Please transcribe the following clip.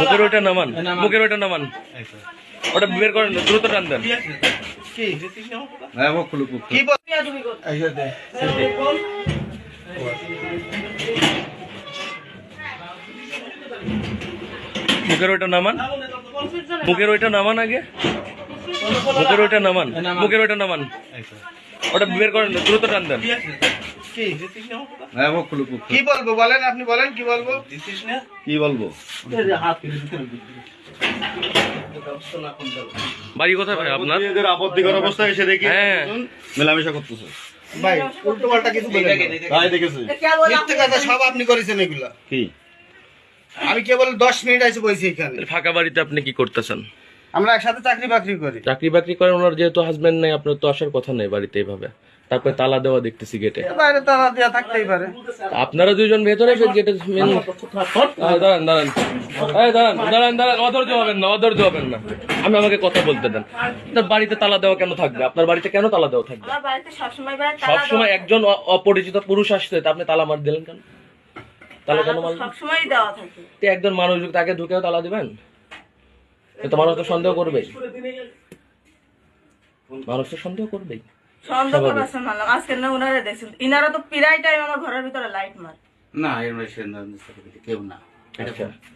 মুখের ওইটা নামান, মুখের ওইটা নামান, ওটা বের করেন, দ্রুত টান দেন। মুখের ওইটা নামান, মুখের ওইটা নামান, আগে মুখের ওইটা নামান, মুখের ওইটা নামান, ওটা বের করেন, দ্রুত টান দেন। কি বলবো বলেন, আপনি বলেন কি বলবো, কি বলবো? বাড়ি কোথায় ভাই আপনার? এদের আপত্তিকর অবস্থায় এসে দেখি মেলামেশা করতেছে ভাই, উল্টো পাল্টা কিছু বলেন ভাই, দেখেছি মিথ্যে কথা সব আপনি করেছেন এগুলা। কি আমি কেবল 10 মিনিট এসে বসেছি এখানে। ফাঁকা বাড়িতে আপনি কি করতেছেন? আমরা একসাথে চাকরি বাকরি করি। চাকরি বাকরি করেন, ওনার যেহেতু হাজবেন্ড নেই, আপনার তো আসার কথা নেই বাড়িতে এইভাবে। তারপরে তালা দেওয়া দেখতেছি গেটে, বাইরে তালা দেওয়া থাকতেই পারে। আপনারা দুইজন ভেতরে গেটে দাঁড়ান দাঁড়ান, এই দাঁড়ান দাঁড়ান দাঁড়ান, অধৈর্য হবেন না, অধৈর্য হবেন না, আমাকে কথা বলতে দেন। আপনার বাড়িতে তালা দেওয়া কেন থাকবে? আপনার বাড়িতে কেন তালা দেওয়া থাকবে? সবসময় একজন অপরিচিত পুরুষ আসছে, তা আপনি তালা মার দিলেন কেন? তালা কেন মারলেন? সবসময় দেওয়া থাকে। একজন মানুষ তাকে ঢুকেও তালা দিবেন? তো মানুষ তো সন্দেহ করবেই, মানুষ তো সন্দেহ করবেই। সন্দেহ করবার মানলাম, আজকে না ওনারা দেখছেন, ইনারা তো প্রায় টাইম আমার ঘরের ভিতরে লাইট মার। না এর কেউ না। আচ্ছা।